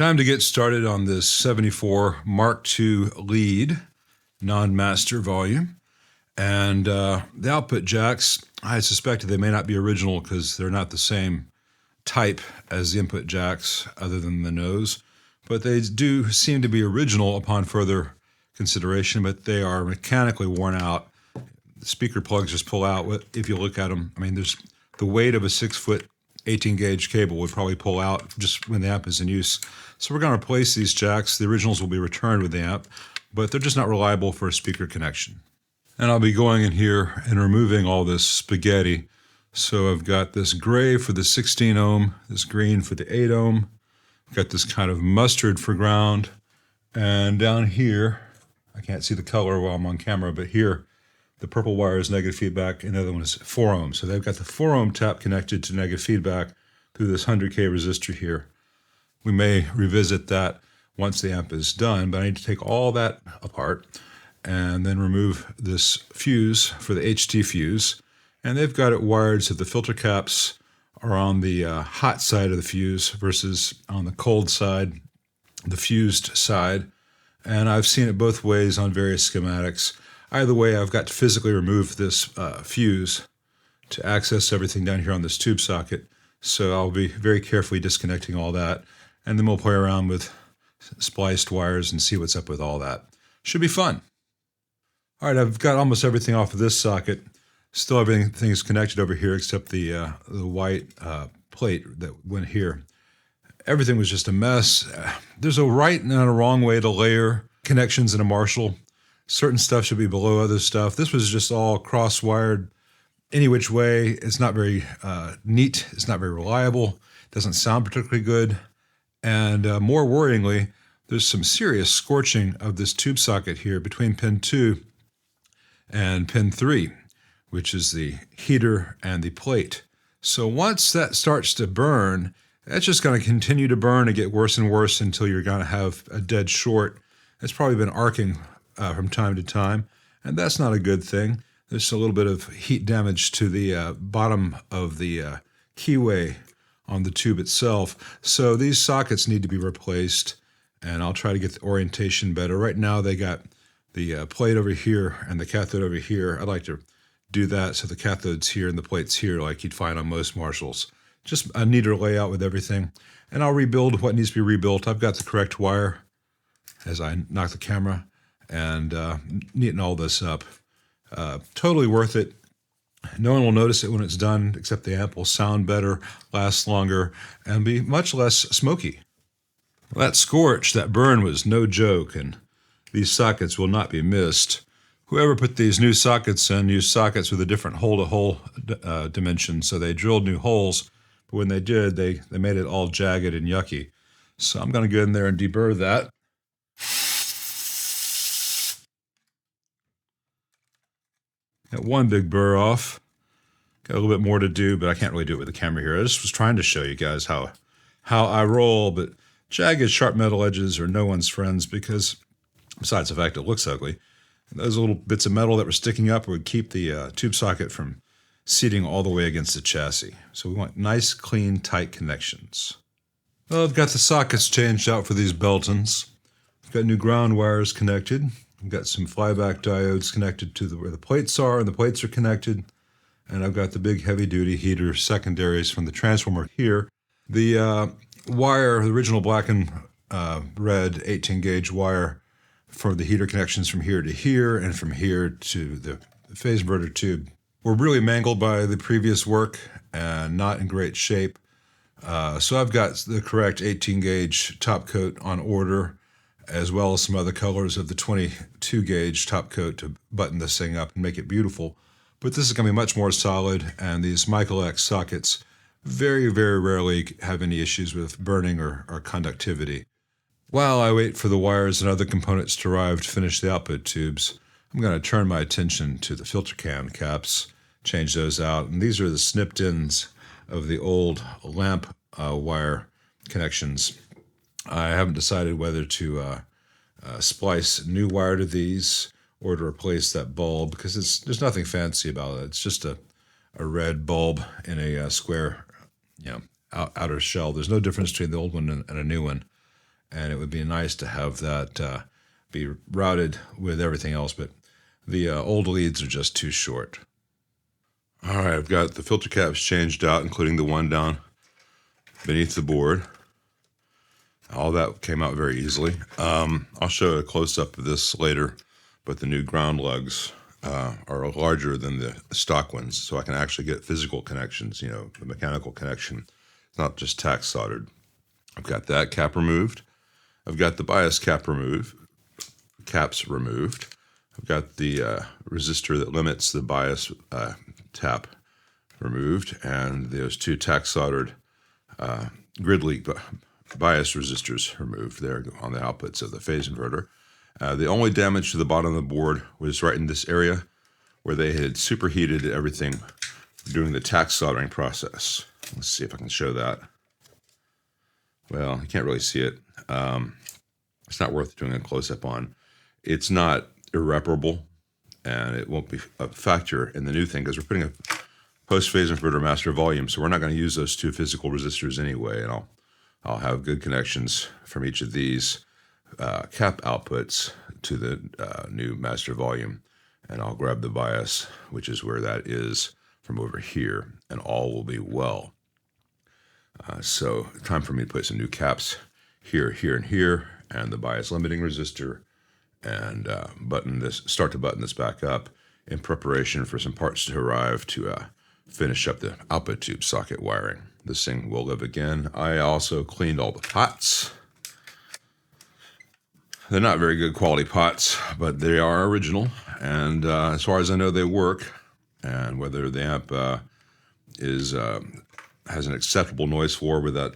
Time to get started on this 74 Mark II lead non-master volume. And the output jacks, I suspected they may not be original because they're not the same type as the input jacks other than the nose. But they do seem to be original upon further consideration, but they are mechanically worn out. The speaker plugs just pull out. If you look at them, I mean, there's the weight of a 6-foot 18-gauge cable would probably pull out just when the amp is in use. So we're going to replace these jacks. The originals will be returned with the amp, but they're just not reliable for a speaker connection. And I'll be going in here and removing all this spaghetti. So I've got this gray for the 16 ohm, this green for the 8 ohm. I've got this kind of mustard for ground. And down here, I can't see the color while I'm on camera, but here, the purple wire is negative feedback, and the other one is 4 ohms. So they've got the 4 ohm tap connected to negative feedback through this 100K resistor here. We may revisit that once the amp is done, but I need to take all that apart and then remove this fuse for the HT fuse. And they've got it wired so the filter caps are on the hot side of the fuse versus on the cold side, the fused side. And I've seen it both ways on various schematics. Either way, I've got to physically remove this fuse to access everything down here on this tube socket. So I'll be very carefully disconnecting all that. And then we'll play around with spliced wires and see what's up with all that. Should be fun. All right, I've got almost everything off of this socket. Still everything is connected over here except the white plate that went here. Everything was just a mess. There's a right and a wrong way to layer connections in a Marshall. Certain stuff should be below other stuff. This was just all cross-wired any which way. It's not very neat. It's not very reliable. It doesn't sound particularly good. And more worryingly, there's some serious scorching of this tube socket here between pin 2 and pin 3, which is the heater and the plate. So once that starts to burn, that's just going to continue to burn and get worse and worse until you're going to have a dead short. It's probably been arcing from time to time, and that's not a good thing. There's a little bit of heat damage to the bottom of the keyway on the tube itself. So these sockets need to be replaced, and I'll try to get the orientation better. Right now they got the plate over here and the cathode over here. I'd like to do that so the cathode's here and the plate's here like you'd find on most Marshalls. Just a neater layout with everything. And I'll rebuild what needs to be rebuilt. I've got the correct wire as I knock the camera and neaten all this up. Totally worth it. No one will notice it when it's done, except the amp will sound better, last longer, and be much less smoky. Well, that scorch, that burn was no joke, and these sockets will not be missed. Whoever put these new sockets in used sockets with a different hole-to-hole dimension, so they drilled new holes, but when they did, they made it all jagged and yucky. So I'm going to go in there and deburr that. Got one big burr off. Got a little bit more to do, but I can't really do it with the camera here. I just was trying to show you guys how I roll, but jagged, sharp metal edges are no one's friends because, besides the fact it looks ugly, those little bits of metal that were sticking up would keep the tube socket from seating all the way against the chassis. So we want nice, clean, tight connections. Well, I've got the sockets changed out for these Beltons. I've got new ground wires connected. I've got some flyback diodes connected to where the plates are, and the plates are connected. And I've got the big heavy-duty heater secondaries from the transformer here. The wire, the original black and red 18-gauge wire for the heater connections from here to here and from here to the phase inverter tube were really mangled by the previous work and not in great shape. So I've got the correct 18-gauge top coat on order, as well as some other colors of the 22-gauge top coat to button this thing up and make it beautiful. But this is going to be much more solid, and these Michael X sockets very, very rarely have any issues with burning or conductivity. While I wait for the wires and other components to arrive to finish the output tubes, I'm going to turn my attention to the filter can caps, change those out, and these are the snipped ends of the old lamp wire connections. I haven't decided whether to splice new wire to these or to replace that bulb, because there's nothing fancy about it. It's just a red bulb in a square, outer shell. There's no difference between the old one and a new one. and it would be nice to have that be routed with everything else, but the old leads are just too short. All right, I've got the filter caps changed out, including the one down beneath the board. All that came out very easily. I'll show a close-up of this later, but the new ground lugs are larger than the stock ones, so I can actually get physical connections, you know, the mechanical connection. It's not just tack soldered. I've got that cap removed. I've got the bias caps removed. I've got the resistor that limits the bias tap removed, and those two tack soldered grid leak bias resistors removed there on the outputs of the phase inverter. The only damage to the bottom of the board was right in this area where they had superheated everything during the tack soldering process. Let's see if I can show that. Well, you can't really see it. It's not worth doing a close-up on. It's not irreparable, and it won't be a factor in the new thing because we're putting a post-phase inverter master volume, so we're not going to use those two physical resistors anyway, and I'll have good connections from each of these cap outputs to the new master volume, and I'll grab the bias, which is where that is, from over here, and all will be well. So time for me to put some new caps here, here, and here, and the bias limiting resistor, and start to button this back up in preparation for some parts to arrive to finish up the output tube socket wiring. This thing will live again. I also cleaned all the pots. They're not very good quality pots, but they are original, and as far as I know, they work. And whether the amp has an acceptable noise floor with that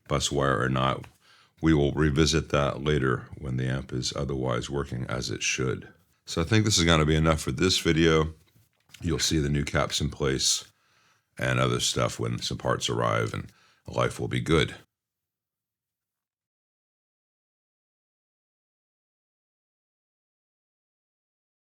bus wire or not, we will revisit that later when the amp is otherwise working as it should. So I think this is going to be enough for this video. You'll see the new caps in place and other stuff when some parts arrive, and life will be good.